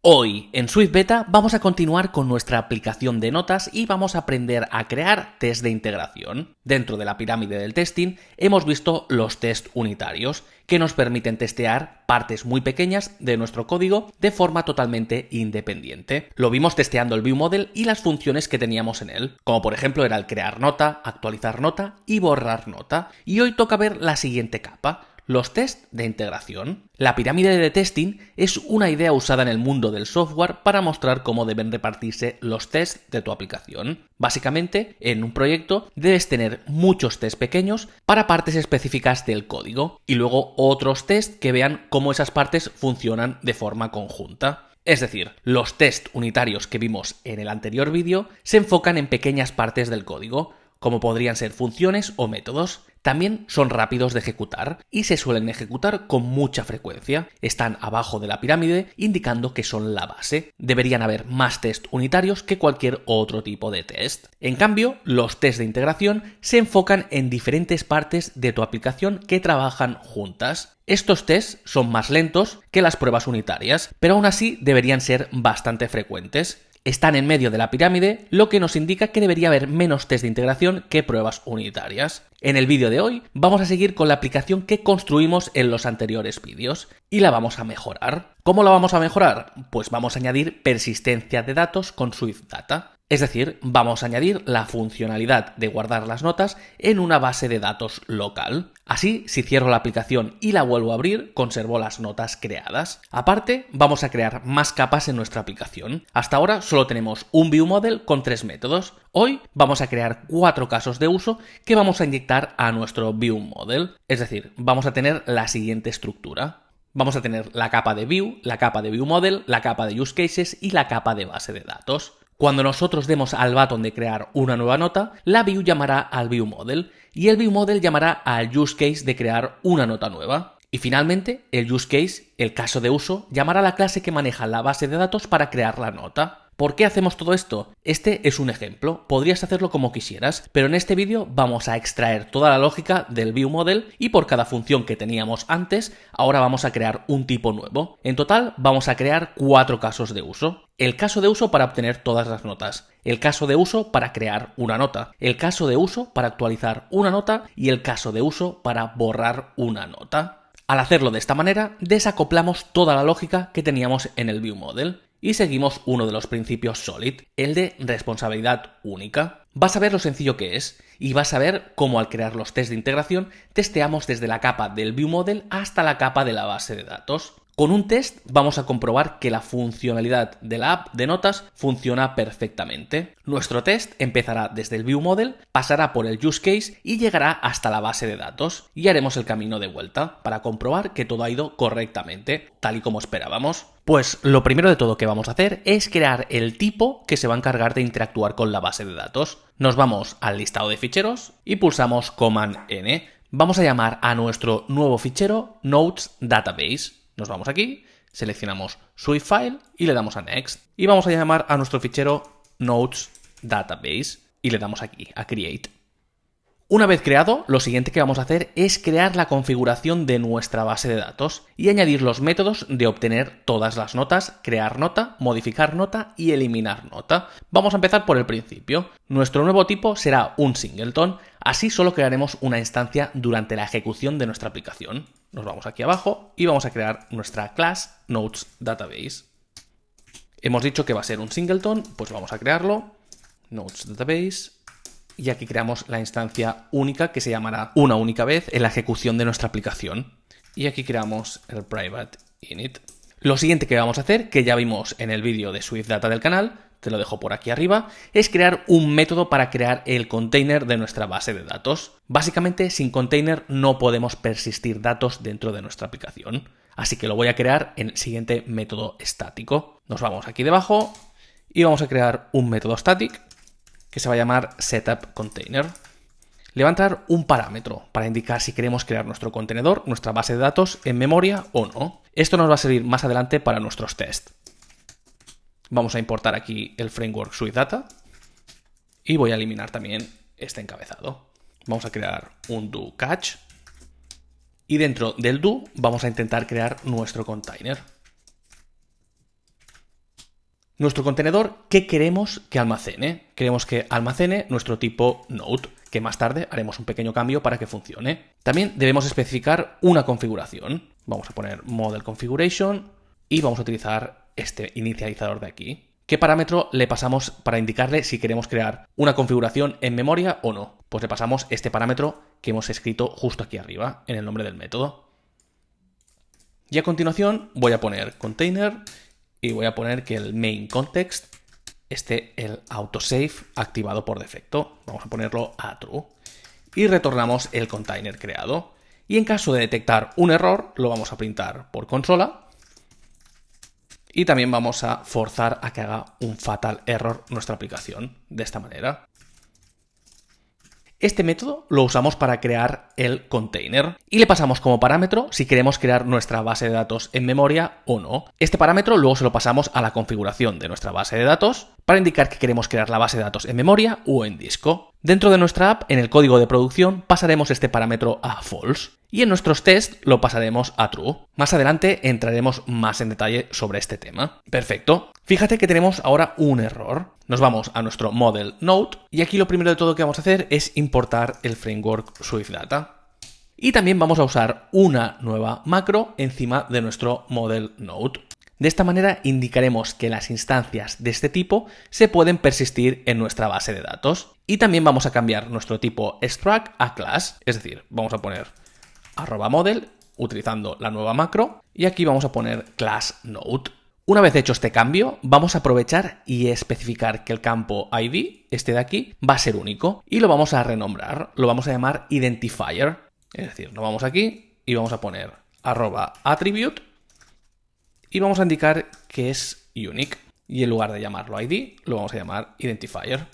Hoy en Swift Beta vamos a continuar con nuestra aplicación de notas y vamos a aprender a crear test de integración. Dentro de la pirámide del testing hemos visto los test unitarios, que nos permiten testear partes muy pequeñas de nuestro código de forma totalmente independiente. Lo vimos testeando el ViewModel y las funciones que teníamos en él, como por ejemplo era el crear nota, actualizar nota y borrar nota. Y hoy toca ver la siguiente capa: los test de integración. La pirámide de testing es una idea usada en el mundo del software para mostrar cómo deben repartirse los tests de tu aplicación. Básicamente, en un proyecto debes tener muchos tests pequeños para partes específicas del código y luego otros tests que vean cómo esas partes funcionan de forma conjunta. Es decir, los test unitarios que vimos en el anterior vídeo se enfocan en pequeñas partes del código, como podrían ser funciones o métodos. También son rápidos de ejecutar y se suelen ejecutar con mucha frecuencia. Están abajo de la pirámide indicando que son la base. Deberían haber más test unitarios que cualquier otro tipo de test. En cambio, los test de integración se enfocan en diferentes partes de tu aplicación que trabajan juntas. Estos tests son más lentos que las pruebas unitarias, pero aún así deberían ser bastante frecuentes. Están en medio de la pirámide, lo que nos indica que debería haber menos test de integración que pruebas unitarias. En el vídeo de hoy vamos a seguir con la aplicación que construimos en los anteriores vídeos y la vamos a mejorar. ¿Cómo la vamos a mejorar? Pues vamos a añadir persistencia de datos con Swift Data. Es decir, vamos a añadir la funcionalidad de guardar las notas en una base de datos local. Así, si cierro la aplicación y la vuelvo a abrir, conservo las notas creadas. Aparte, vamos a crear más capas en nuestra aplicación. Hasta ahora solo tenemos un ViewModel con 3 métodos. Hoy vamos a crear 4 casos de uso que vamos a inyectar a nuestro ViewModel. Es decir, vamos a tener la siguiente estructura. Vamos a tener la capa de View, la capa de ViewModel, la capa de Use Cases y la capa de base de datos. Cuando nosotros demos al botón de crear una nueva nota, la View llamará al ViewModel y el ViewModel llamará al Use Case de crear una nota nueva. Y finalmente, el Use Case, el caso de uso, llamará a la clase que maneja la base de datos para crear la nota. ¿Por qué hacemos todo esto? Este es un ejemplo, podrías hacerlo como quisieras, pero en este vídeo vamos a extraer toda la lógica del ViewModel y por cada función que teníamos antes, ahora vamos a crear un tipo nuevo. En total vamos a crear 4 casos de uso. El caso de uso para obtener todas las notas, el caso de uso para crear una nota, el caso de uso para actualizar una nota y el caso de uso para borrar una nota. Al hacerlo de esta manera, desacoplamos toda la lógica que teníamos en el ViewModel. Y seguimos uno de los principios Solid, el de responsabilidad única. Vas a ver lo sencillo que es y vas a ver cómo al crear los tests de integración testeamos desde la capa del ViewModel hasta la capa de la base de datos. Con un test vamos a comprobar que la funcionalidad de la app de notas funciona perfectamente. Nuestro test empezará desde el ViewModel, pasará por el Use Case y llegará hasta la base de datos. Y haremos el camino de vuelta para comprobar que todo ha ido correctamente, tal y como esperábamos. Pues lo primero de todo que vamos a hacer es crear el tipo que se va a encargar de interactuar con la base de datos. Nos vamos al listado de ficheros y pulsamos Command N. Vamos a llamar a nuestro nuevo fichero Notes Database. Nos vamos aquí, seleccionamos Swift File y le damos a Next. Y vamos a llamar a nuestro fichero Notes Database y le damos aquí a Create. Una vez creado, lo siguiente que vamos a hacer es crear la configuración de nuestra base de datos y añadir los métodos de obtener todas las notas, crear nota, modificar nota y eliminar nota. Vamos a empezar por el principio. Nuestro nuevo tipo será un singleton, así solo crearemos una instancia durante la ejecución de nuestra aplicación. Nos vamos aquí abajo y vamos a crear nuestra class Notes Database. Hemos dicho que va a ser un singleton, pues vamos a crearlo. Notes Database. Y aquí creamos la instancia única que se llamará una única vez en la ejecución de nuestra aplicación. Y aquí creamos el private init. Lo siguiente que vamos a hacer, que ya vimos en el vídeo de Swift Data del canal, te lo dejo por aquí arriba, es crear un método para crear el container de nuestra base de datos. Básicamente, sin container no podemos persistir datos dentro de nuestra aplicación. Así que lo voy a crear en el siguiente método estático. Nos vamos aquí debajo y vamos a crear un método static que se va a llamar setupContainer. Le va a entrar un parámetro para indicar si queremos crear nuestro contenedor, nuestra base de datos, en memoria o no. Esto nos va a servir más adelante para nuestros tests. Vamos a importar aquí el framework Swift Data y voy a eliminar también este encabezado. Vamos a crear un do catch y dentro del do vamos a intentar crear nuestro container. nuestro contenedor, ¿qué queremos que almacene? Queremos que almacene nuestro tipo Node, que más tarde haremos un pequeño cambio para que funcione. También debemos especificar una configuración. Vamos a poner model configuration y vamos a utilizar este inicializador de aquí. ¿Qué parámetro le pasamos para indicarle si queremos crear una configuración en memoria o no? Pues le pasamos este parámetro que hemos escrito justo aquí arriba, en el nombre del método. Y a continuación voy a poner container y voy a poner que el main context esté el autosave activado por defecto. Vamos a ponerlo a true. Y retornamos el container creado. Y en caso de detectar un error, lo vamos a printar por consola. Y también vamos a forzar a que haga un fatal error nuestra aplicación, de esta manera. Este método lo usamos para crear el container y le pasamos como parámetro si queremos crear nuestra base de datos en memoria o no. Este parámetro luego se lo pasamos a la configuración de nuestra base de datos para indicar que queremos crear la base de datos en memoria o en disco. Dentro de nuestra app, en el código de producción, pasaremos este parámetro a false y en nuestros tests lo pasaremos a true. Más adelante entraremos más en detalle sobre este tema. Perfecto. Fíjate que tenemos ahora un error. Nos vamos a nuestro model Node y aquí lo primero de todo que vamos a hacer es importar el framework Swift Data. Y también vamos a usar una nueva macro encima de nuestro model Node. De esta manera indicaremos que las instancias de este tipo se pueden persistir en nuestra base de datos. Y también vamos a cambiar nuestro tipo struct a class, es decir, vamos a poner @model utilizando la nueva macro y aquí vamos a poner class Node. Una vez hecho este cambio, vamos a aprovechar y especificar que el campo ID, este de aquí, va a ser único y lo vamos a renombrar, lo vamos a llamar identifier. Es decir, nos vamos aquí y vamos a poner @attribute y vamos a indicar que es unique y en lugar de llamarlo ID, lo vamos a llamar identifier.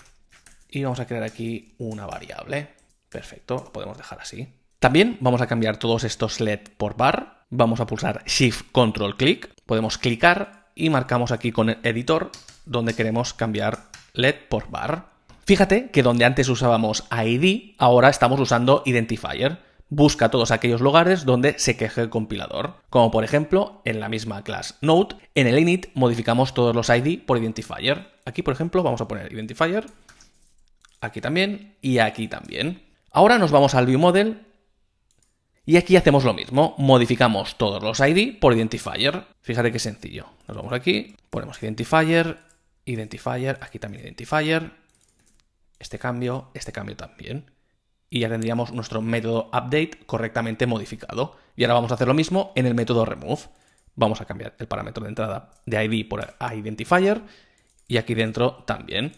Y vamos a crear aquí una variable. Perfecto, lo podemos dejar así. También vamos a cambiar todos estos LED por bar. Vamos a pulsar Shift Control Click. Podemos clicar y marcamos aquí con el editor donde queremos cambiar LED por bar. Fíjate que donde antes usábamos ID, ahora estamos usando identifier. Busca todos aquellos lugares donde se queje el compilador. Como por ejemplo, en la misma class Node, en el init modificamos todos los ID por identifier. Aquí, por ejemplo, vamos a poner identifier. Aquí también y aquí también. Ahora nos vamos al viewModel y aquí hacemos lo mismo. Modificamos todos los ID por identifier. Fíjate qué sencillo. Nos vamos aquí, ponemos identifier, identifier, aquí también identifier. Este cambio también. Y ya tendríamos nuestro método update correctamente modificado. Y ahora vamos a hacer lo mismo en el método remove. Vamos a cambiar el parámetro de entrada de ID por identifier y aquí dentro también.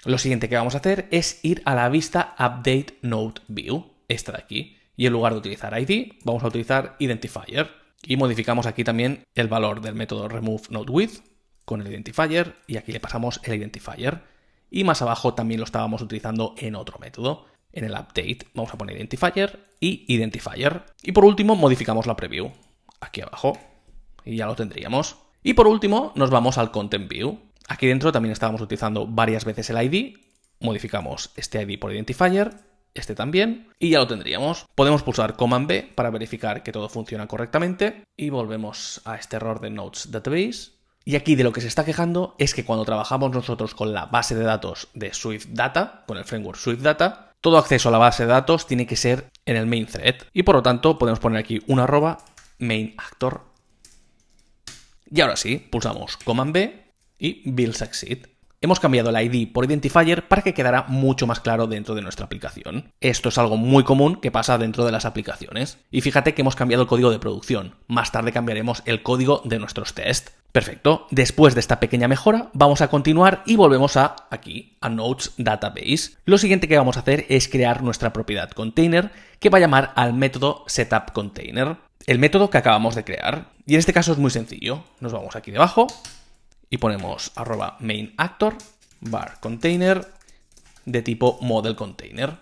Lo siguiente que vamos a hacer es ir a la vista Update Node View, esta de aquí, y en lugar de utilizar ID, vamos a utilizar Identifier. Y modificamos aquí también el valor del método removeNodeWidth con el Identifier, y aquí le pasamos el Identifier. Y más abajo también lo estábamos utilizando en otro método. En el Update vamos a poner Identifier y Identifier. Y por último modificamos la Preview, aquí abajo, y ya lo tendríamos. Y por último nos vamos al Content View. Aquí dentro también estábamos utilizando varias veces el ID, modificamos este ID por identifier, este también, y ya lo tendríamos. Podemos pulsar Command B para verificar que todo funciona correctamente, y volvemos a este error de Nodes Database. Y aquí de lo que se está quejando es que cuando trabajamos nosotros con la base de datos de Swift Data, con el framework Swift Data, todo acceso a la base de datos tiene que ser en el main thread, y por lo tanto podemos poner aquí un @main actor. Y ahora sí, pulsamos Command B, y Build Succeed. Hemos cambiado el ID por Identifier para que quedara mucho más claro dentro de nuestra aplicación. Esto es algo muy común que pasa dentro de las aplicaciones. Y fíjate que hemos cambiado el código de producción. Más tarde cambiaremos el código de nuestros tests. Perfecto. Después de esta pequeña mejora, vamos a continuar y volvemos aquí, a Nodes Database. Lo siguiente que vamos a hacer es crear nuestra propiedad container que va a llamar al método setUpContainer, el método que acabamos de crear. Y en este caso es muy sencillo. Nos vamos aquí debajo y ponemos @mainActor var container de tipo model container.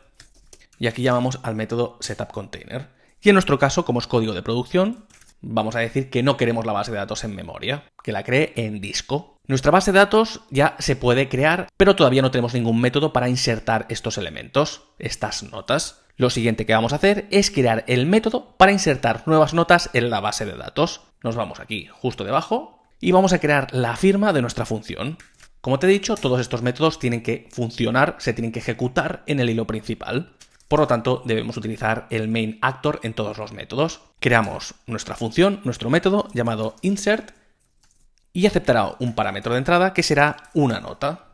Y aquí llamamos al método setUpContainer. Y en nuestro caso, como es código de producción, vamos a decir que no queremos la base de datos en memoria, que la cree en disco. Nuestra base de datos ya se puede crear, pero todavía no tenemos ningún método para insertar estos elementos, estas notas. Lo siguiente que vamos a hacer es crear el método para insertar nuevas notas en la base de datos. Nos vamos aquí justo debajo y vamos a crear la firma de nuestra función. Como te he dicho, todos estos métodos tienen que funcionar, se tienen que ejecutar en el hilo principal. Por lo tanto, debemos utilizar el main actor en todos los métodos. Creamos nuestra función, nuestro método llamado insert, y aceptará un parámetro de entrada que será una nota.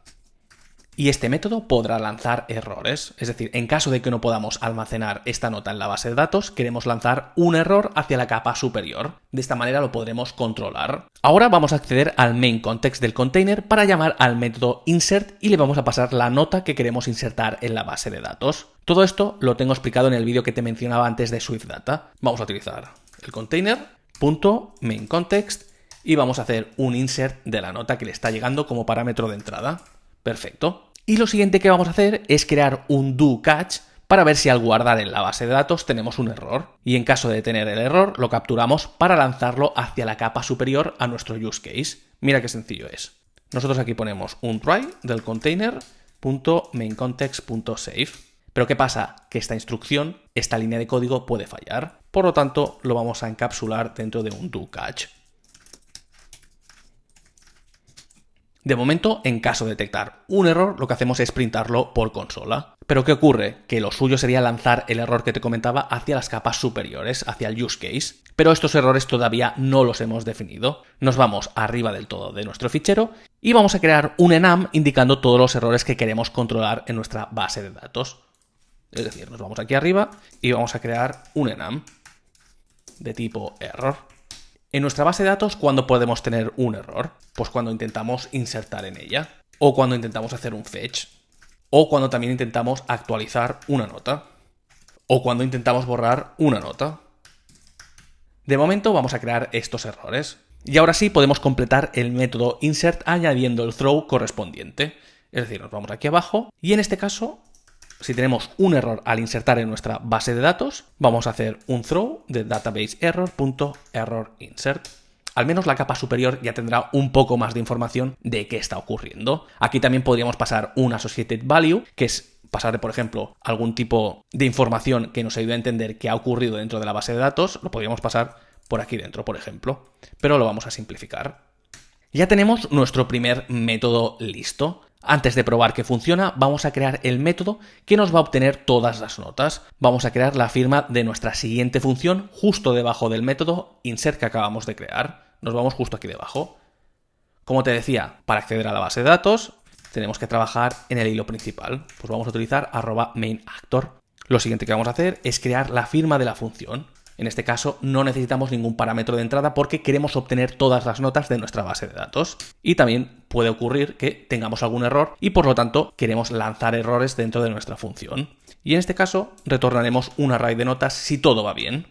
Y este método podrá lanzar errores, es decir, en caso de que no podamos almacenar esta nota en la base de datos, queremos lanzar un error hacia la capa superior. De esta manera lo podremos controlar. Ahora vamos a acceder al main context del container para llamar al método insert y le vamos a pasar la nota que queremos insertar en la base de datos. Todo esto lo tengo explicado en el vídeo que te mencionaba antes de Swift Data. Vamos a utilizar el container.mainContext y vamos a hacer un insert de la nota que le está llegando como parámetro de entrada. Perfecto. Y lo siguiente que vamos a hacer es crear un do-catch para ver si al guardar en la base de datos tenemos un error. Y en caso de tener el error, lo capturamos para lanzarlo hacia la capa superior a nuestro use case. Mira qué sencillo es. Nosotros aquí ponemos un try del container.mainContext.save. Pero ¿qué pasa? Que esta instrucción, esta línea de código puede fallar. Por lo tanto, lo vamos a encapsular dentro de un do-catch. De momento, en caso de detectar un error, lo que hacemos es printarlo por consola. Pero ¿qué ocurre? Que lo suyo sería lanzar el error que te comentaba hacia las capas superiores, hacia el use case. Pero estos errores todavía no los hemos definido. Nos vamos arriba del todo de nuestro fichero y vamos a crear un enum indicando todos los errores que queremos controlar en nuestra base de datos. Es decir, nos vamos aquí arriba y vamos a crear un enum de tipo error. En nuestra base de datos, ¿cuándo podemos tener un error? Pues cuando intentamos insertar en ella, o cuando intentamos hacer un fetch, o cuando también intentamos actualizar una nota, o cuando intentamos borrar una nota. De momento vamos a crear estos errores. Y ahora sí podemos completar el método insert añadiendo el throw correspondiente. Es decir, nos vamos aquí abajo y en este caso, si tenemos un error al insertar en nuestra base de datos, vamos a hacer un throw de databaseError.errorInsert. Al menos la capa superior ya tendrá un poco más de información de qué está ocurriendo. Aquí también podríamos pasar un associated value, que es pasarle, por ejemplo, algún tipo de información que nos ayude a entender qué ha ocurrido dentro de la base de datos. Lo podríamos pasar por aquí dentro, por ejemplo, pero lo vamos a simplificar. Ya tenemos nuestro primer método listo. Antes de probar que funciona, vamos a crear el método que nos va a obtener todas las notas. Vamos a crear la firma de nuestra siguiente función justo debajo del método insert que acabamos de crear. Nos vamos justo aquí debajo. Como te decía, para acceder a la base de datos, tenemos que trabajar en el hilo principal. Pues vamos a utilizar @mainActor. Lo siguiente que vamos a hacer es crear la firma de la función. En este caso no necesitamos ningún parámetro de entrada porque queremos obtener todas las notas de nuestra base de datos. Y también puede ocurrir que tengamos algún error y por lo tanto queremos lanzar errores dentro de nuestra función. Y en este caso retornaremos un array de notas si todo va bien,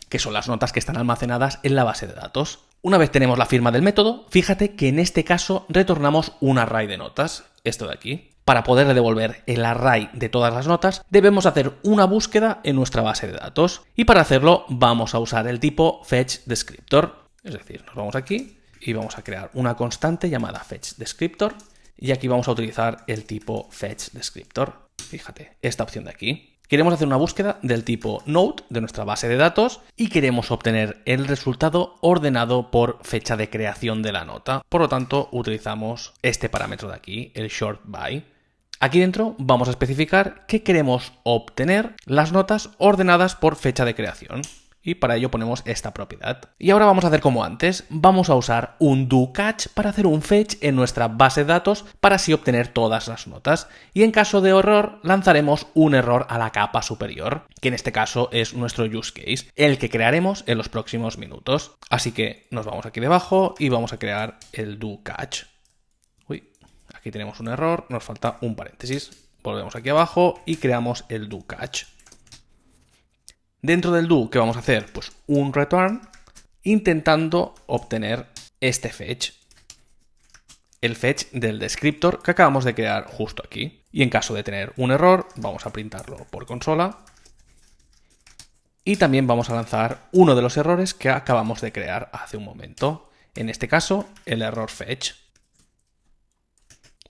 que son las notas que están almacenadas en la base de datos. Una vez tenemos la firma del método, fíjate que en este caso retornamos un array de notas, esto de aquí. Para poder devolver el array de todas las notas, debemos hacer una búsqueda en nuestra base de datos. Y para hacerlo vamos a usar el tipo fetchDescriptor. Es decir, nos vamos aquí y vamos a crear una constante llamada fetchDescriptor. Y aquí vamos a utilizar el tipo fetchDescriptor. Fíjate, esta opción de aquí. Queremos hacer una búsqueda del tipo node de nuestra base de datos y queremos obtener el resultado ordenado por fecha de creación de la nota. Por lo tanto, utilizamos este parámetro de aquí, el shortBy. Aquí dentro vamos a especificar que queremos obtener las notas ordenadas por fecha de creación. Y para ello ponemos esta propiedad. Y ahora vamos a hacer como antes. Vamos a usar un do-catch para hacer un fetch en nuestra base de datos para así obtener todas las notas. Y en caso de error, lanzaremos un error a la capa superior, que en este caso es nuestro use case, el que crearemos en los próximos minutos. Así que nos vamos aquí debajo y vamos a crear el do-catch. Uy, aquí tenemos un error, nos falta un paréntesis. Volvemos aquí abajo y creamos el do-catch. Dentro del do, ¿qué vamos a hacer? Pues un return intentando obtener este fetch. El fetch del descriptor que acabamos de crear justo aquí. Y en caso de tener un error, vamos a printarlo por consola. Y también vamos a lanzar uno de los errores que acabamos de crear hace un momento. En este caso, el error fetch.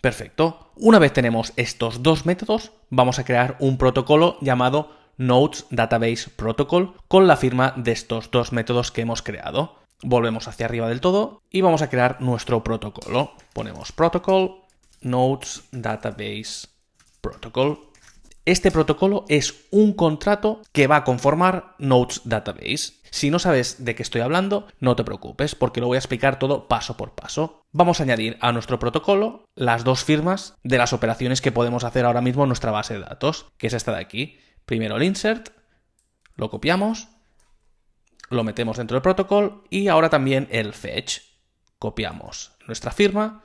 Perfecto. Una vez tenemos estos dos métodos, vamos a crear un protocolo llamado Nodes Database Protocol con la firma de estos dos métodos que hemos creado. Volvemos hacia arriba del todo y vamos a crear nuestro protocolo. Ponemos protocol Nodes Database Protocol. Este protocolo es un contrato que va a conformar Nodes Database. Si no sabes de qué estoy hablando, no te preocupes, porque lo voy a explicar todo paso por paso. Vamos a añadir a nuestro protocolo las dos firmas de las operaciones que podemos hacer ahora mismo en nuestra base de datos, que es esta de aquí. Primero el insert, lo copiamos, lo metemos dentro del protocolo y ahora también el fetch. Copiamos nuestra firma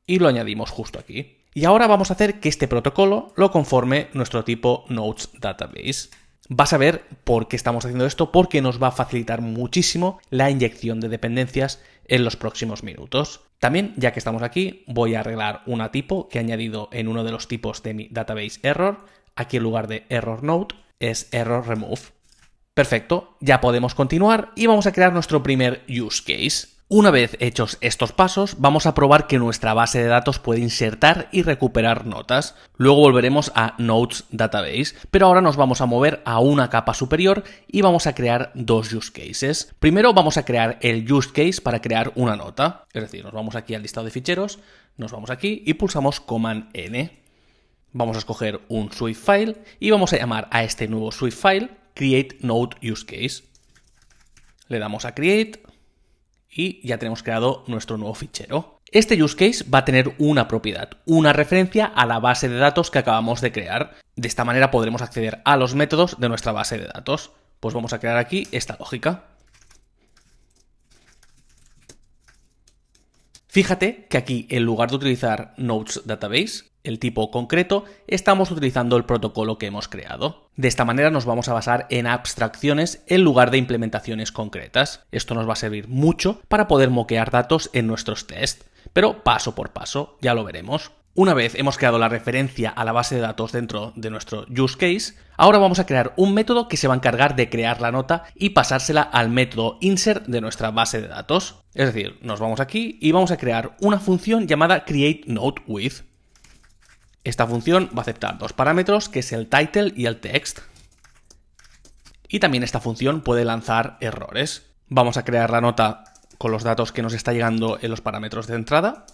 y lo añadimos justo aquí. Y ahora vamos a hacer que este protocolo lo conforme nuestro tipo Nodes Database. Vas a ver por qué estamos haciendo esto, porque nos va a facilitar muchísimo la inyección de dependencias en los próximos minutos. También, ya que estamos aquí, voy a arreglar una tipo que he añadido en uno de los tipos de mi database error. Aquí en lugar de error node es error remove. Perfecto, ya podemos continuar y vamos a crear nuestro primer use case. Una vez hechos estos pasos, vamos a probar que nuestra base de datos puede insertar y recuperar notas. Luego volveremos a Nodes Database, pero ahora nos vamos a mover a una capa superior y vamos a crear dos use cases. Primero vamos a crear el use case para crear una nota. Es decir, nos vamos aquí al listado de ficheros, nos vamos aquí y pulsamos Command N. Vamos a escoger un Swift file y vamos a llamar a este nuevo Swift file Create Node Use Case. Le damos a Create y ya tenemos creado nuestro nuevo fichero. Este use case va a tener una propiedad, una referencia a la base de datos que acabamos de crear. De esta manera podremos acceder a los métodos de nuestra base de datos. Pues vamos a crear aquí esta lógica. Fíjate que aquí, en lugar de utilizar Nodes Database, el tipo concreto, estamos utilizando el protocolo que hemos creado. De esta manera nos vamos a basar en abstracciones en lugar de implementaciones concretas. Esto nos va a servir mucho para poder moquear datos en nuestros tests, pero paso por paso, ya lo veremos. Una vez hemos creado la referencia a la base de datos dentro de nuestro use case, ahora vamos a crear un método que se va a encargar de crear la nota y pasársela al método insert de nuestra base de datos. Es decir, nos vamos aquí y vamos a crear una función llamada createNoteWith. Esta función va a aceptar dos parámetros, que es el title y el text. Y también esta función puede lanzar errores. Vamos a crear la nota con los datos que nos está llegando en los parámetros de entrada.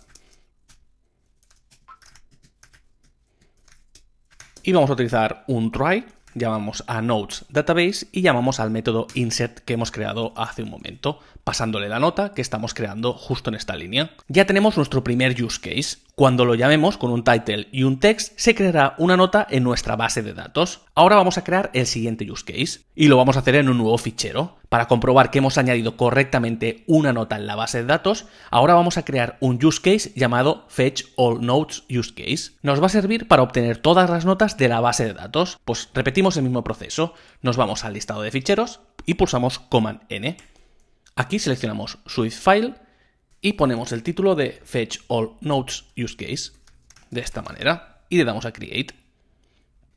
Y vamos a utilizar un try, llamamos a Nodes Database y llamamos al método insert que hemos creado hace un momento, pasándole la nota que estamos creando justo en esta línea. Ya tenemos nuestro primer use case. Cuando lo llamemos con un title y un text, se creará una nota en nuestra base de datos. Ahora vamos a crear el siguiente use case y lo vamos a hacer en un nuevo fichero. Para comprobar que hemos añadido correctamente una nota en la base de datos, ahora vamos a crear un use case llamado fetchAllNodes use case. Nos va a servir para obtener todas las notas de la base de datos. Pues repetimos el mismo proceso. Nos vamos al listado de ficheros y pulsamos Command N. Aquí seleccionamos Swift file y ponemos el título de fetchAllNodes use case de esta manera y le damos a Create.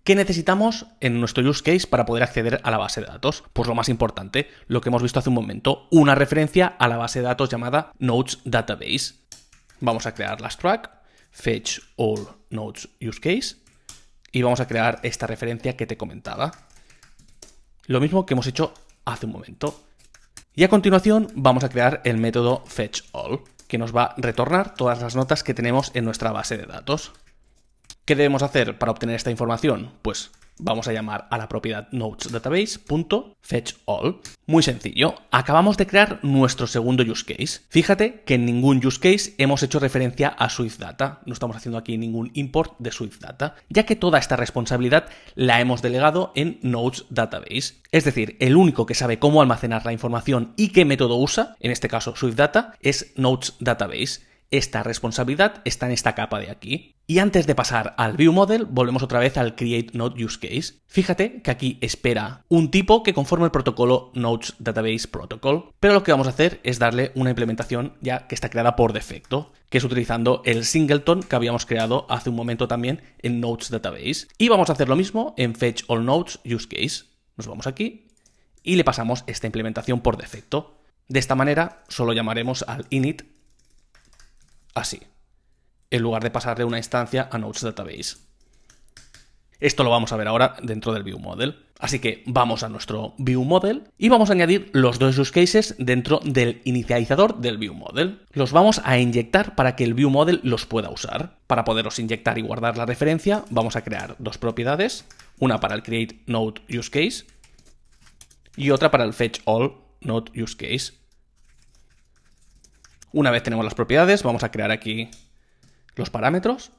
¿Qué necesitamos en nuestro use case para poder acceder a la base de datos? Pues lo más importante, lo que hemos visto hace un momento, una referencia a la base de datos llamada Nodes Database. Vamos a crear la struct fetchAllNodes use case y vamos a crear esta referencia que te comentaba. Lo mismo que hemos hecho hace un momento. Y a continuación vamos a crear el método fetchAll, que nos va a retornar todas las notas que tenemos en nuestra base de datos. ¿Qué debemos hacer para obtener esta información? Pues vamos a llamar a la propiedad nodesDatabase.fetchAll. Muy sencillo, acabamos de crear nuestro segundo use case. Fíjate que en ningún use case hemos hecho referencia a SwiftData, no estamos haciendo aquí ningún import de SwiftData, ya que toda esta responsabilidad la hemos delegado en Nodes Database. Es decir, el único que sabe cómo almacenar la información y qué método usa, en este caso SwiftData, es Nodes Database. Esta responsabilidad está en esta capa de aquí. Y antes de pasar al ViewModel, volvemos otra vez al createNodeUseCase. Fíjate que aquí espera un tipo que conforme el protocolo Nodes Database Protocol, pero lo que vamos a hacer es darle una implementación ya que está creada por defecto, que es utilizando el singleton que habíamos creado hace un momento también en Nodes Database. Y vamos a hacer lo mismo en fetchAllNodesUseCase. Nos vamos aquí y le pasamos esta implementación por defecto. De esta manera solo llamaremos al init así, en lugar de pasarle una instancia a Nodes Database. Esto lo vamos a ver ahora dentro del ViewModel. Así que vamos a nuestro ViewModel y vamos a añadir los dos use cases dentro del inicializador del ViewModel. Los vamos a inyectar para que el ViewModel los pueda usar. Para poderlos inyectar y guardar la referencia, vamos a crear dos propiedades. Una para el createNodeUseCase y otra para el fetchAllNodeUseCase. Una vez tenemos las propiedades, vamos a crear aquí los parámetros.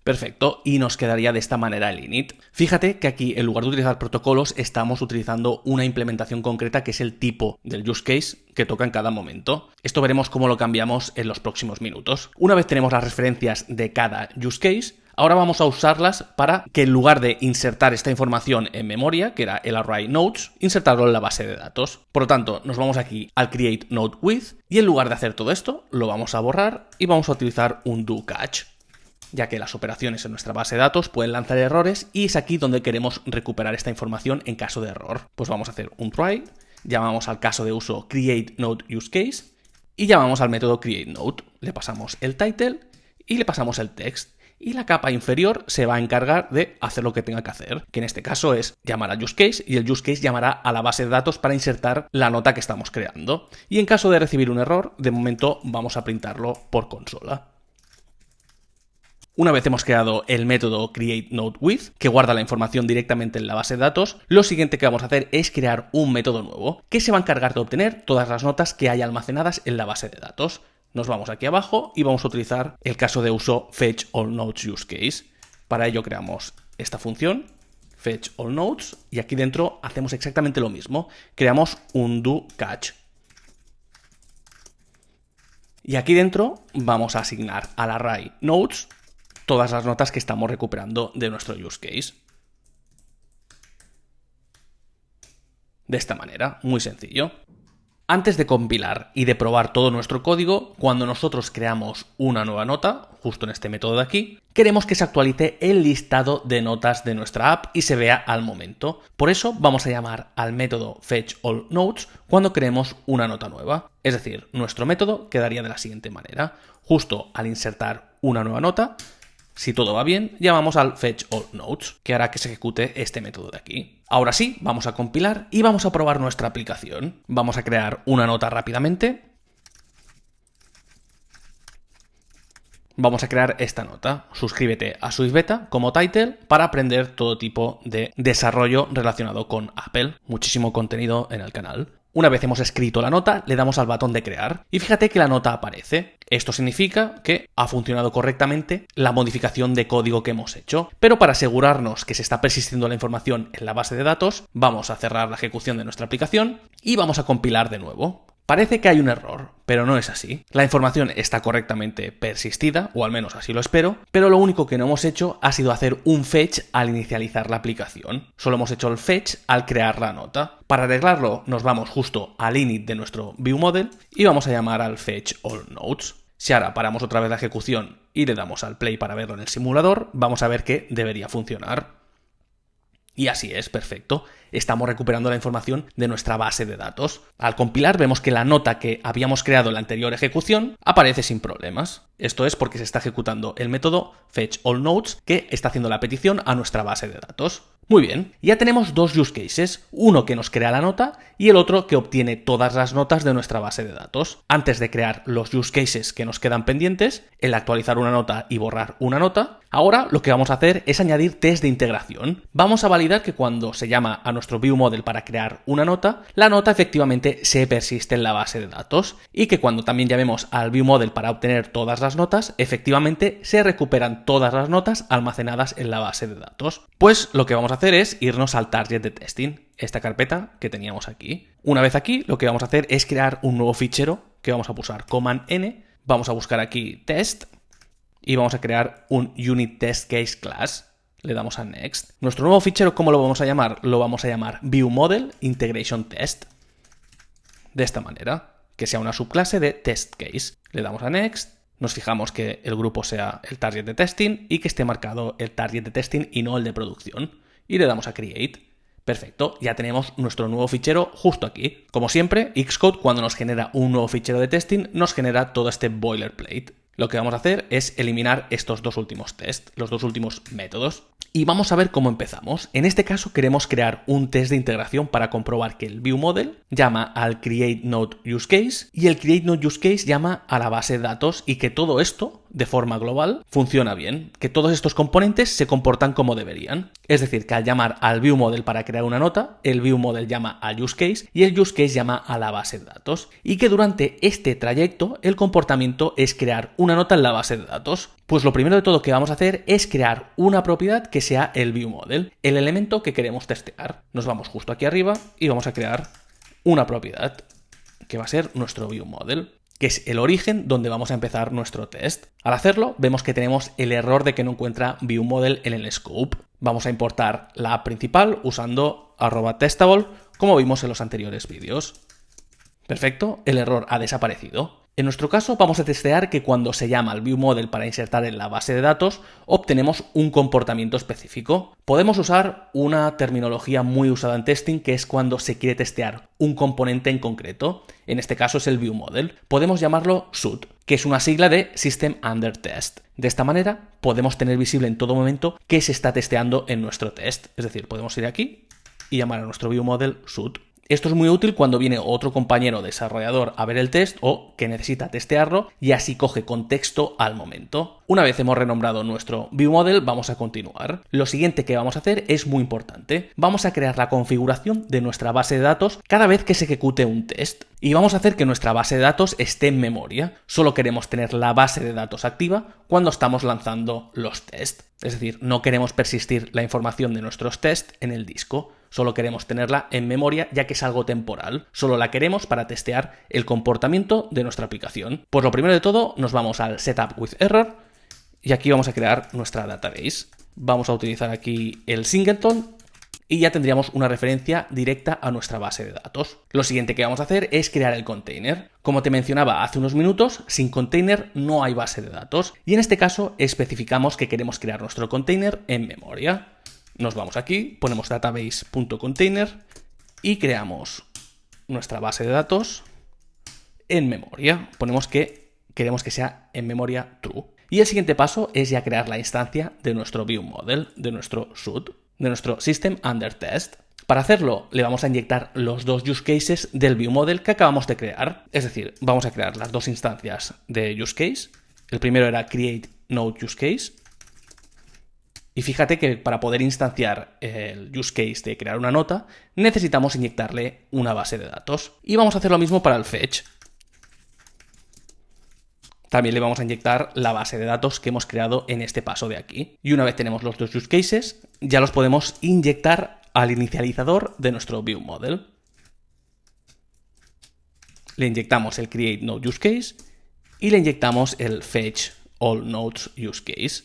Perfecto, y nos quedaría de esta manera el init. Fíjate que aquí, en lugar de utilizar protocolos, estamos utilizando una implementación concreta que es el tipo del use case que toca en cada momento. Esto veremos cómo lo cambiamos en los próximos minutos. Una vez tenemos las referencias de cada use case, ahora vamos a usarlas para que en lugar de insertar esta información en memoria, que era el array nodes, insertarlo en la base de datos. Por lo tanto, nos vamos aquí al create node with y en lugar de hacer todo esto, lo vamos a borrar y vamos a utilizar un do catch, ya que las operaciones en nuestra base de datos pueden lanzar errores y es aquí donde queremos recuperar esta información en caso de error. Pues vamos a hacer un try, llamamos al caso de uso createNodeUseCase y llamamos al método createNode. Le pasamos el title y le pasamos el text. Y la capa inferior se va a encargar de hacer lo que tenga que hacer, que en este caso es llamar al use case y el use case llamará a la base de datos para insertar la nota que estamos creando. Y en caso de recibir un error, de momento vamos a printarlo por consola. Una vez hemos creado el método createNodeWith, que guarda la información directamente en la base de datos, lo siguiente que vamos a hacer es crear un método nuevo, que se va a encargar de obtener todas las notas que hay almacenadas en la base de datos. Nos vamos aquí abajo y vamos a utilizar el caso de uso fetchAllNodesUseCase. Para ello creamos esta función, fetchAllNodes, y aquí dentro hacemos exactamente lo mismo. Creamos un doCatch. Y aquí dentro vamos a asignar al array nodes todas las notas que estamos recuperando de nuestro use case. De esta manera, muy sencillo. Antes de compilar y de probar todo nuestro código, cuando nosotros creamos una nueva nota, justo en este método de aquí, queremos que se actualice el listado de notas de nuestra app y se vea al momento. Por eso vamos a llamar al método fetchAllNodes cuando creemos una nota nueva. Es decir, nuestro método quedaría de la siguiente manera. Justo al insertar una nueva nota, si todo va bien, llamamos al fetchAllNodes, que hará que se ejecute este método de aquí. Ahora sí, vamos a compilar y vamos a probar nuestra aplicación. Vamos a crear una nota rápidamente. Vamos a crear esta nota. Suscríbete a SwiftBeta como title para aprender todo tipo de desarrollo relacionado con Apple. Muchísimo contenido en el canal. Una vez hemos escrito la nota, le damos al botón de crear y fíjate que la nota aparece. Esto significa que ha funcionado correctamente la modificación de código que hemos hecho. Pero para asegurarnos que se está persistiendo la información en la base de datos, vamos a cerrar la ejecución de nuestra aplicación y vamos a compilar de nuevo. Parece que hay un error, pero no es así. La información está correctamente persistida, o al menos así lo espero, pero lo único que no hemos hecho ha sido hacer un fetch al inicializar la aplicación. Solo hemos hecho el fetch al crear la nota. Para arreglarlo nos vamos justo al init de nuestro ViewModel y vamos a llamar al fetchAllNodes. Si ahora paramos otra vez la ejecución y le damos al play para verlo en el simulador, vamos a ver que debería funcionar. Y así es, perfecto. Estamos recuperando la información de nuestra base de datos. Al compilar vemos que la nota que habíamos creado en la anterior ejecución aparece sin problemas. Esto es porque se está ejecutando el método fetchAllNodes que está haciendo la petición a nuestra base de datos. Muy bien, ya tenemos dos use cases, uno que nos crea la nota y el otro que obtiene todas las notas de nuestra base de datos. Antes de crear los use cases que nos quedan pendientes, el actualizar una nota y borrar una nota, ahora lo que vamos a hacer es añadir test de integración. Vamos a validar que cuando se llama a nuestro ViewModel para crear una nota, la nota efectivamente se persiste en la base de datos y que cuando también llamemos al ViewModel para obtener todas las notas, efectivamente se recuperan todas las notas almacenadas en la base de datos. Pues lo que vamos a hacer es irnos al target de testing, esta carpeta que teníamos aquí. Una vez aquí, lo que vamos a hacer es crear un nuevo fichero que vamos a pulsar Command N, vamos a buscar aquí test y vamos a crear un unit test case class. Le damos a Next. Nuestro nuevo fichero, ¿cómo lo vamos a llamar? Lo vamos a llamar ViewModel Integration Test. De esta manera, que sea una subclase de test case. Le damos a Next. Nos fijamos que el grupo sea el target de testing y que esté marcado el target de testing y no el de producción. Y le damos a Create. Perfecto, ya tenemos nuestro nuevo fichero justo aquí. Como siempre, Xcode cuando nos genera un nuevo fichero de testing nos genera todo este boilerplate. Lo que vamos a hacer es eliminar estos dos últimos tests, los dos últimos métodos. Y vamos a ver cómo empezamos. En este caso queremos crear un test de integración para comprobar que el viewModel llama al createNodeUseCase y el createNodeUseCase llama a la base de datos y que todo esto, de forma global, funciona bien, que todos estos componentes se comportan como deberían. Es decir, que al llamar al viewModel para crear una nota, el viewModel llama al useCase y el useCase llama a la base de datos. Y que durante este trayecto el comportamiento es crear una nota en la base de datos. Pues lo primero de todo que vamos a hacer es crear una propiedad que sea el viewModel, el elemento que queremos testear. Nos vamos justo aquí arriba y vamos a crear una propiedad que va a ser nuestro viewModel, que es el origen donde vamos a empezar nuestro test. Al hacerlo, vemos que tenemos el error de que no encuentra viewModel en el scope. Vamos a importar la app principal usando @testable, como vimos en los anteriores vídeos. Perfecto, el error ha desaparecido. En nuestro caso vamos a testear que cuando se llama al viewModel para insertar en la base de datos, obtenemos un comportamiento específico. Podemos usar una terminología muy usada en testing, que es cuando se quiere testear un componente en concreto. En este caso es el viewModel. Podemos llamarlo SUT, que es una sigla de System Under Test. De esta manera podemos tener visible en todo momento qué se está testeando en nuestro test. Es decir, podemos ir aquí y llamar a nuestro viewModel SUT. Esto es muy útil cuando viene otro compañero desarrollador a ver el test o que necesita testearlo y así coge contexto al momento. Una vez hemos renombrado nuestro viewModel, vamos a continuar. Lo siguiente que vamos a hacer es muy importante. Vamos a crear la configuración de nuestra base de datos cada vez que se ejecute un test. Y vamos a hacer que nuestra base de datos esté en memoria. Solo queremos tener la base de datos activa cuando estamos lanzando los tests. Es decir, no queremos persistir la información de nuestros tests en el disco. Solo queremos tenerla en memoria ya que es algo temporal. Solo la queremos para testear el comportamiento de nuestra aplicación. Pues lo primero de todo nos vamos al Setup with Error y aquí vamos a crear nuestra database. Vamos a utilizar aquí el singleton y ya tendríamos una referencia directa a nuestra base de datos. Lo siguiente que vamos a hacer es crear el container. Como te mencionaba hace unos minutos, sin container no hay base de datos y en este caso especificamos que queremos crear nuestro container en memoria. Nos vamos aquí, ponemos database.container y creamos nuestra base de datos en memoria. Ponemos que queremos que sea en memoria true. Y el siguiente paso es ya crear la instancia de nuestro viewModel, de nuestro SUT, de nuestro System Under Test. Para hacerlo, le vamos a inyectar los dos use cases del viewModel que acabamos de crear. Es decir, vamos a crear las dos instancias de use case. El primero era createNodeUseCase. Y fíjate que para poder instanciar el use case de crear una nota, necesitamos inyectarle una base de datos. Y vamos a hacer lo mismo para el fetch. También le vamos a inyectar la base de datos que hemos creado en este paso de aquí. Y una vez tenemos los dos use cases, ya los podemos inyectar al inicializador de nuestro viewModel. Le inyectamos el createNodeUseCase y le inyectamos el fetchAllNodesUseCase.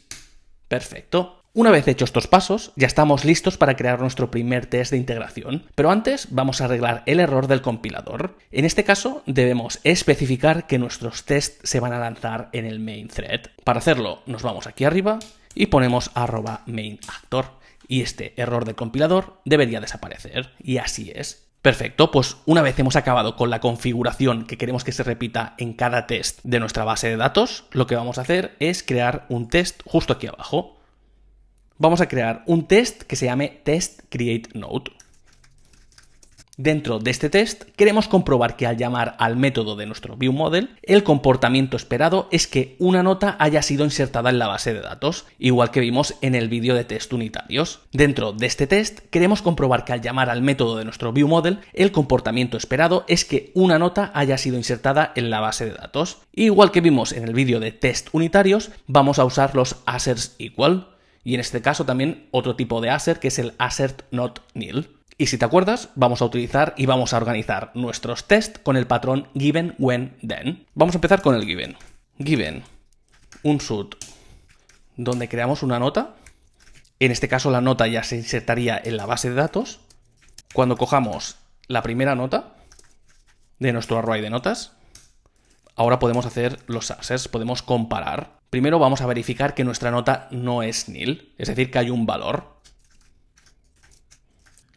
Perfecto. Una vez hechos estos pasos, ya estamos listos para crear nuestro primer test de integración, pero antes vamos a arreglar el error del compilador. En este caso, debemos especificar que nuestros tests se van a lanzar en el main thread. Para hacerlo, nos vamos aquí arriba y ponemos @mainActor, y este error del compilador debería desaparecer, y así es. Perfecto, pues una vez hemos acabado con la configuración que queremos que se repita en cada test de nuestra base de datos, lo que vamos a hacer es crear un test justo aquí abajo. Vamos a crear un test que se llame testCreateNode. Dentro de este test queremos comprobar que al llamar al método de nuestro viewModel, el comportamiento esperado es que una nota haya sido insertada en la base de datos, igual que vimos en el vídeo de test unitarios. Dentro de este test queremos comprobar que al llamar al método de nuestro viewModel, el comportamiento esperado es que una nota haya sido insertada en la base de datos. Igual que vimos en el vídeo de test unitarios, vamos a usar los asserts equal. Y en este caso también otro tipo de assert que es el assert_not_nil. Y si te acuerdas, vamos a utilizar y vamos a organizar nuestros tests con el patrón given, when, then. Vamos a empezar con el given. Given un SUT donde creamos una nota. En este caso la nota ya se insertaría en la base de datos. Cuando cojamos la primera nota de nuestro array de notas, ahora podemos hacer los asserts, podemos comparar. Primero vamos a verificar que nuestra nota no es nil, es decir, que hay un valor.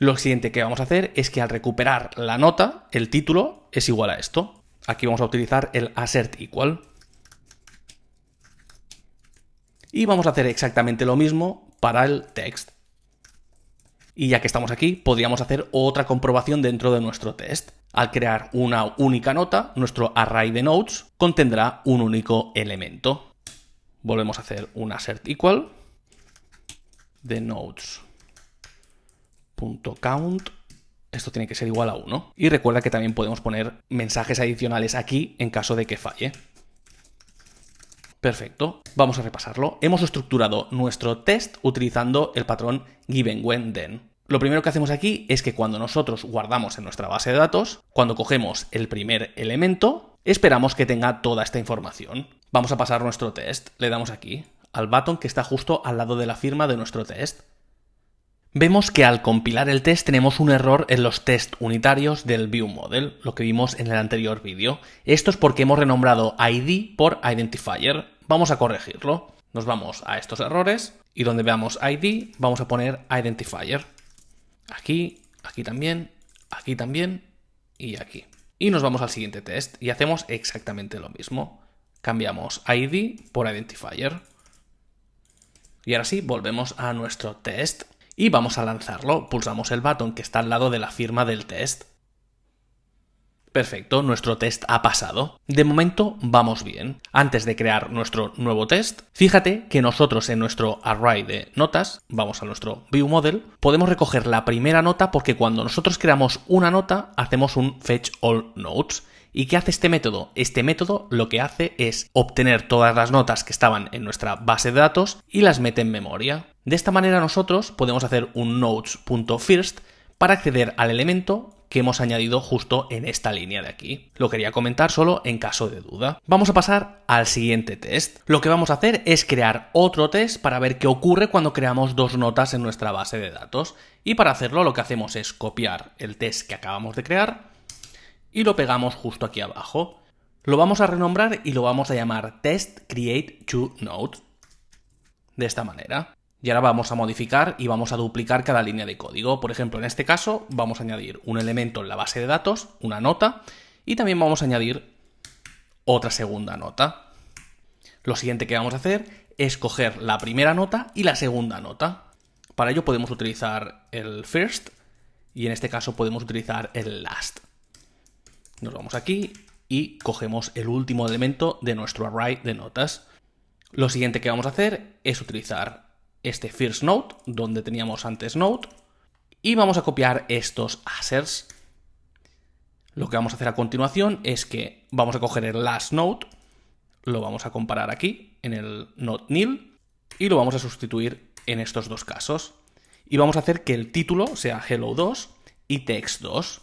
Lo siguiente que vamos a hacer es que al recuperar la nota, el título es igual a esto. Aquí vamos a utilizar el assert equal. Y vamos a hacer exactamente lo mismo para el text. Y ya que estamos aquí, podríamos hacer otra comprobación dentro de nuestro test. Al crear una única nota, nuestro array de nodes contendrá un único elemento. Volvemos a hacer un assert equal de nodes.count. Esto tiene que ser igual a 1. Y recuerda que también podemos poner mensajes adicionales aquí en caso de que falle. Perfecto, vamos a repasarlo. Hemos estructurado nuestro test utilizando el patrón given when then. Lo primero que hacemos aquí es que cuando nosotros guardamos en nuestra base de datos, cuando cogemos el primer elemento, esperamos que tenga toda esta información. Vamos a pasar nuestro test. Le damos aquí, al button que está justo al lado de la firma de nuestro test. Vemos que al compilar el test tenemos un error en los test unitarios del viewModel, lo que vimos en el anterior vídeo. Esto es porque hemos renombrado ID por identifier. Vamos a corregirlo. Nos vamos a estos errores y donde veamos ID vamos a poner identifier. Aquí, aquí también y aquí. Y nos vamos al siguiente test y hacemos exactamente lo mismo. Cambiamos ID por identifier. Y ahora sí, volvemos a nuestro test. Y vamos a lanzarlo. Pulsamos el botón que está al lado de la firma del test. Perfecto, nuestro test ha pasado. De momento vamos bien. Antes de crear nuestro nuevo test, fíjate que nosotros en nuestro array de notas, vamos a nuestro viewModel, podemos recoger la primera nota porque cuando nosotros creamos una nota, hacemos un fetch all nodes. ¿Y qué hace este método? Este método lo que hace es obtener todas las notas que estaban en nuestra base de datos y las mete en memoria. De esta manera nosotros podemos hacer un nodes.first para acceder al elemento que hemos añadido justo en esta línea de aquí. Lo quería comentar solo en caso de duda. Vamos a pasar al siguiente test. Lo que vamos a hacer es crear otro test para ver qué ocurre cuando creamos dos notas en nuestra base de datos. Y para hacerlo lo que hacemos es copiar el test que acabamos de crear y lo pegamos justo aquí abajo. Lo vamos a renombrar y lo vamos a llamar test create two nodes. De esta manera. Y ahora vamos a modificar y vamos a duplicar cada línea de código. Por ejemplo, en este caso vamos a añadir un elemento en la base de datos, una nota, y también vamos a añadir otra segunda nota. Lo siguiente que vamos a hacer es coger la primera nota y la segunda nota. Para ello podemos utilizar el first y en este caso podemos utilizar el last. Nos vamos aquí y cogemos el último elemento de nuestro array de notas. Lo siguiente que vamos a hacer es utilizar este first node, donde teníamos antes node, y vamos a copiar estos asserts. Lo que vamos a hacer a continuación es que vamos a coger el last node, lo vamos a comparar aquí en el node nil y lo vamos a sustituir en estos dos casos. Y vamos a hacer que el título sea hello2 y text2.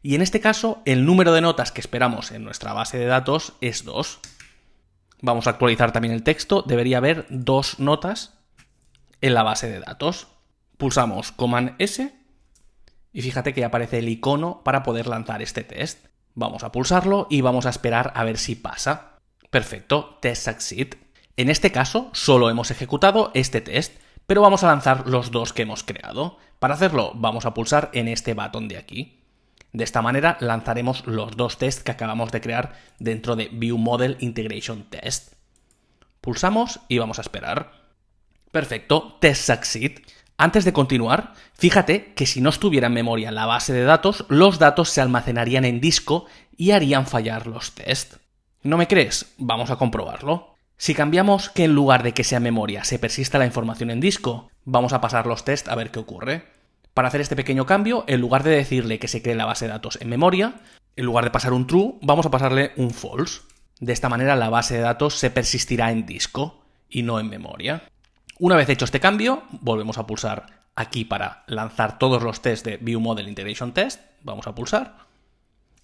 Y en este caso el número de notas que esperamos en nuestra base de datos es 2. Vamos a actualizar también el texto, debería haber 2 notas en la base de datos. Pulsamos Command S y fíjate que aparece el icono para poder lanzar este test. Vamos a pulsarlo y vamos a esperar a ver si pasa. Perfecto, test succeed. En este caso solo hemos ejecutado este test, pero vamos a lanzar los dos que hemos creado. Para hacerlo vamos a pulsar en este botón de aquí. De esta manera lanzaremos los dos tests que acabamos de crear dentro de viewModel Integration Test. Pulsamos y vamos a esperar. Perfecto, test succeed. Antes de continuar, fíjate que si no estuviera en memoria la base de datos, los datos se almacenarían en disco y harían fallar los tests. ¿No me crees? Vamos a comprobarlo. Si cambiamos que en lugar de que sea en memoria se persista la información en disco, vamos a pasar los tests a ver qué ocurre. Para hacer este pequeño cambio, en lugar de decirle que se cree la base de datos en memoria, en lugar de pasar un true, vamos a pasarle un false. De esta manera la base de datos se persistirá en disco y no en memoria. Una vez hecho este cambio, volvemos a pulsar aquí para lanzar todos los tests de viewModel Integration Test. Vamos a pulsar.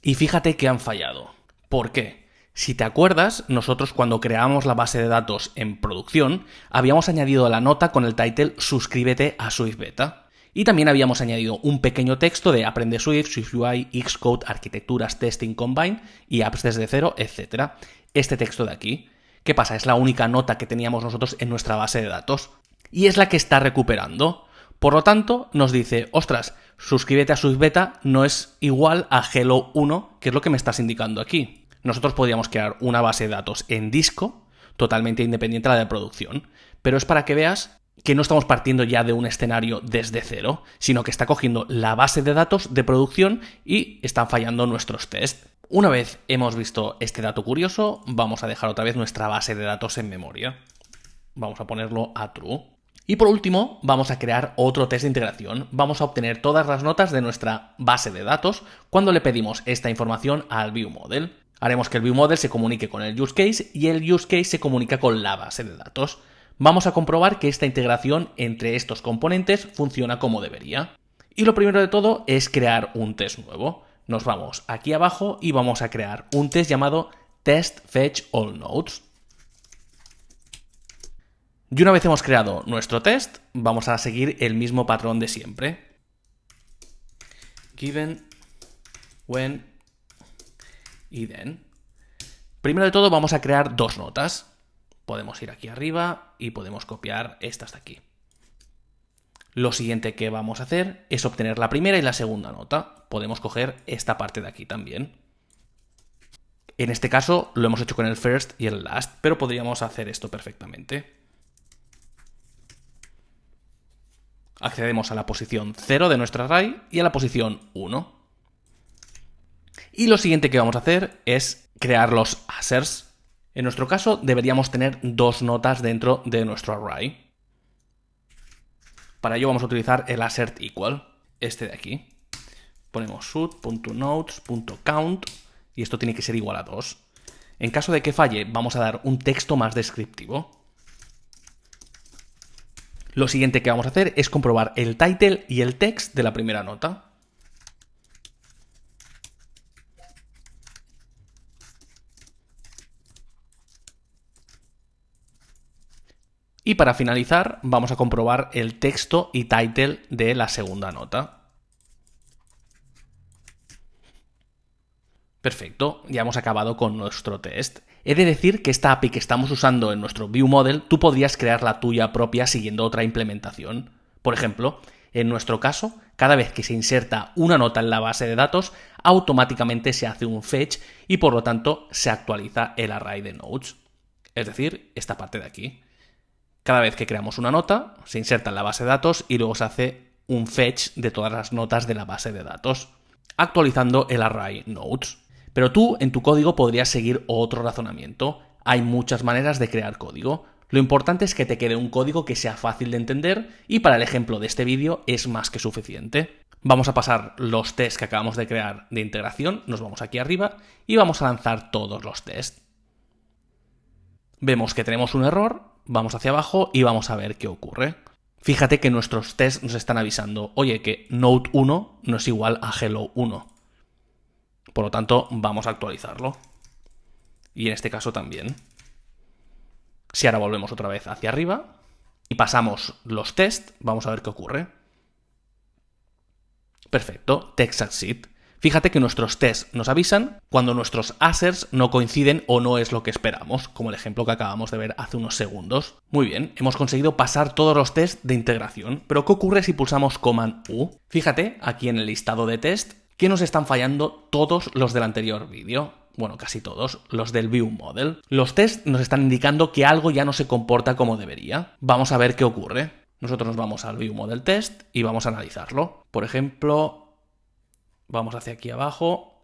Y fíjate que han fallado. ¿Por qué? Si te acuerdas, nosotros cuando creamos la base de datos en producción, habíamos añadido la nota con el title Suscríbete a Swift Beta. Y también habíamos añadido un pequeño texto de Aprende Swift, SwiftUI, Xcode, Arquitecturas, Testing Combine y Apps desde cero, etc. Este texto de aquí. ¿Qué pasa? Es la única nota que teníamos nosotros en nuestra base de datos. Y es la que está recuperando. Por lo tanto, nos dice, ostras, suscríbete a SwiftBeta no es igual a Hello 1, que es lo que me estás indicando aquí. Nosotros podríamos crear una base de datos en disco, totalmente independiente de la de producción, pero es para que veas que no estamos partiendo ya de un escenario desde cero, sino que está cogiendo la base de datos de producción y están fallando nuestros tests. Una vez hemos visto este dato curioso, vamos a dejar otra vez nuestra base de datos en memoria. Vamos a ponerlo a true. Y por último, vamos a crear otro test de integración. Vamos a obtener todas las notas de nuestra base de datos cuando le pedimos esta información al ViewModel. Haremos que el ViewModel se comunique con el use case y el use case se comunica con la base de datos. Vamos a comprobar que esta integración entre estos componentes funciona como debería. Y lo primero de todo es crear un test nuevo. Nos vamos aquí abajo y vamos a crear un test llamado test_fetch_all_nodes. Y una vez hemos creado nuestro test, vamos a seguir el mismo patrón de siempre. Given, when y then. Primero de todo vamos a crear dos notas. Podemos ir aquí arriba y podemos copiar estas de aquí. Lo siguiente que vamos a hacer es obtener la primera y la segunda nota. Podemos coger esta parte de aquí también. En este caso lo hemos hecho con el first y el last, pero podríamos hacer esto perfectamente. Accedemos a la posición 0 de nuestra array y a la posición 1. Y lo siguiente que vamos a hacer es crear los asers. En nuestro caso deberíamos tener dos notas dentro de nuestro array. Para ello vamos a utilizar el assert equal, este de aquí. Ponemos shoot.nodes.count y esto tiene que ser igual a 2. En caso de que falle vamos a dar un texto más descriptivo. Lo siguiente que vamos a hacer es comprobar el title y el text de la primera nota. Y para finalizar vamos a comprobar el texto y title de la segunda nota. Perfecto, ya hemos acabado con nuestro test. He de decir que esta API que estamos usando en nuestro ViewModel, tú podrías crear la tuya propia siguiendo otra implementación. Por ejemplo, en nuestro caso, cada vez que se inserta una nota en la base de datos, automáticamente se hace un fetch y por lo tanto se actualiza el array de nodes. Es decir, esta parte de aquí. Cada vez que creamos una nota, se inserta en la base de datos y luego se hace un fetch de todas las notas de la base de datos, actualizando el array nodes. Pero tú, en tu código, podrías seguir otro razonamiento. Hay muchas maneras de crear código. Lo importante es que te quede un código que sea fácil de entender y para el ejemplo de este vídeo es más que suficiente. Vamos a pasar los tests que acabamos de crear de integración, nos vamos aquí arriba y vamos a lanzar todos los tests. Vemos que tenemos un error, vamos hacia abajo y vamos a ver qué ocurre. Fíjate que nuestros tests nos están avisando, oye, que node 1 no es igual a hello 1. Por lo tanto, vamos a actualizarlo. Y en este caso también. Si ahora volvemos otra vez hacia arriba y pasamos los tests, vamos a ver qué ocurre. Perfecto, text succeed. Fíjate que nuestros tests nos avisan cuando nuestros asers no coinciden o no es lo que esperamos, como el ejemplo que acabamos de ver hace unos segundos. Muy bien, hemos conseguido pasar todos los tests de integración, pero ¿qué ocurre si pulsamos Command U? Fíjate aquí en el listado de test que nos están fallando todos los del anterior vídeo. Bueno, casi todos, los del ViewModel. Los tests nos están indicando que algo ya no se comporta como debería. Vamos a ver qué ocurre. Nosotros nos vamos al ViewModel test y vamos a analizarlo. Por ejemplo, vamos hacia aquí abajo.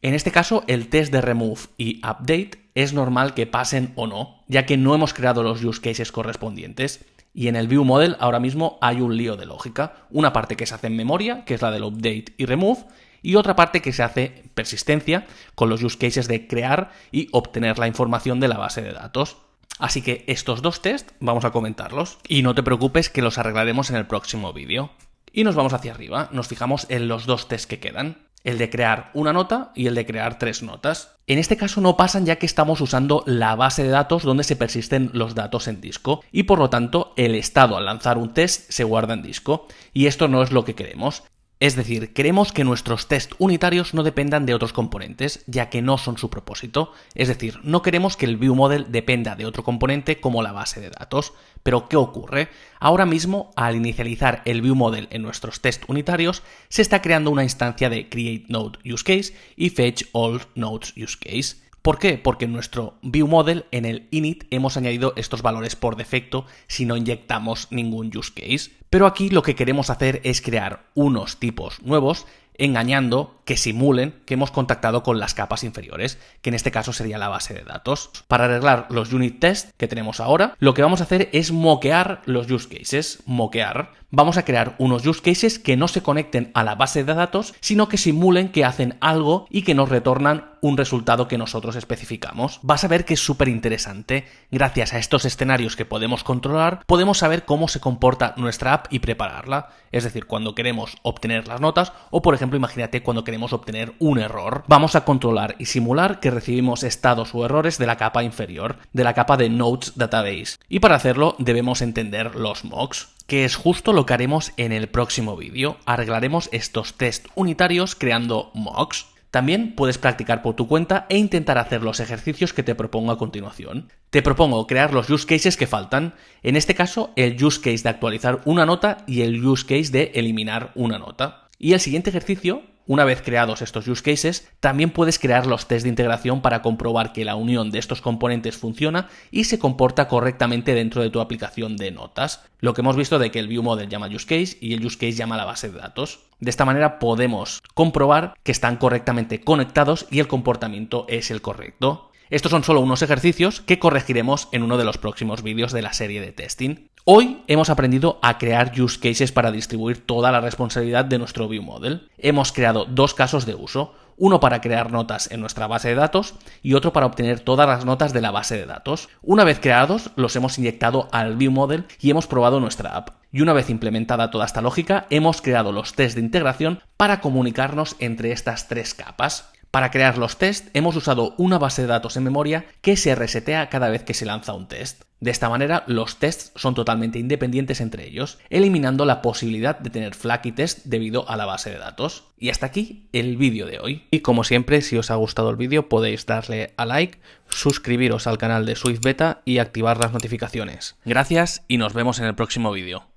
En este caso, el test de remove y update es normal que pasen o no, ya que no hemos creado los use cases correspondientes. Y en el ViewModel ahora mismo hay un lío de lógica. Una parte que se hace en memoria, que es la del update y remove, y otra parte que se hace persistencia, con los use cases de crear y obtener la información de la base de datos. Así que estos dos tests vamos a comentarlos. Y no te preocupes que los arreglaremos en el próximo vídeo. Y nos vamos hacia arriba, nos fijamos en los dos tests que quedan. El de crear una nota y el de crear 3 notas. En este caso no pasan ya que estamos usando la base de datos donde se persisten los datos en disco y por lo tanto el estado al lanzar un test se guarda en disco y esto no es lo que queremos. Es decir, queremos que nuestros test unitarios no dependan de otros componentes, ya que no son su propósito. Es decir, no queremos que el ViewModel dependa de otro componente como la base de datos. Pero ¿qué ocurre? Ahora mismo, al inicializar el ViewModel en nuestros test unitarios, se está creando una instancia de createNodeUseCase y fetchAllNodesUseCase. ¿Por qué? Porque en nuestro ViewModel, en el init, hemos añadido estos valores por defecto si no inyectamos ningún use case. Pero aquí lo que queremos hacer es crear unos tipos nuevos, engañando que simulen que hemos contactado con las capas inferiores, que en este caso sería la base de datos. Para arreglar los unit tests que tenemos ahora, lo que vamos a hacer es moquear los use cases. Moquear. Vamos a crear unos use cases que no se conecten a la base de datos, sino que simulen que hacen algo y que nos retornan un resultado que nosotros especificamos. Vas a ver que es súper interesante. Gracias a estos escenarios que podemos controlar, podemos saber cómo se comporta nuestra app y prepararla. Es decir, cuando queremos obtener las notas o, por ejemplo, imagínate cuando queremos obtener un error. Vamos a controlar y simular que recibimos estados o errores de la capa inferior, de la capa de Nodes Database. Y para hacerlo debemos entender los mocks, que es justo lo que haremos en el próximo vídeo. Arreglaremos estos test unitarios creando mocks. También puedes practicar por tu cuenta e intentar hacer los ejercicios que te propongo a continuación. Te propongo crear los use cases que faltan, en este caso el use case de actualizar una nota y el use case de eliminar una nota. Y el siguiente ejercicio, una vez creados estos use cases, también puedes crear los test de integración para comprobar que la unión de estos componentes funciona y se comporta correctamente dentro de tu aplicación de notas. Lo que hemos visto de que el ViewModel llama use case y el use case llama a la base de datos. De esta manera podemos comprobar que están correctamente conectados y el comportamiento es el correcto. Estos son solo unos ejercicios que corregiremos en uno de los próximos vídeos de la serie de testing. Hoy hemos aprendido a crear use cases para distribuir toda la responsabilidad de nuestro ViewModel. Hemos creado dos casos de uso, uno para crear notas en nuestra base de datos y otro para obtener todas las notas de la base de datos. Una vez creados, los hemos inyectado al ViewModel y hemos probado nuestra app. Y una vez implementada toda esta lógica, hemos creado los tests de integración para comunicarnos entre estas tres capas. Para crear los tests hemos usado una base de datos en memoria que se resetea cada vez que se lanza un test. De esta manera los tests son totalmente independientes entre ellos, eliminando la posibilidad de tener flaky test debido a la base de datos. Y hasta aquí el vídeo de hoy. Y como siempre, si os ha gustado el vídeo podéis darle a like, suscribiros al canal de Swift Beta y activar las notificaciones. Gracias y nos vemos en el próximo vídeo.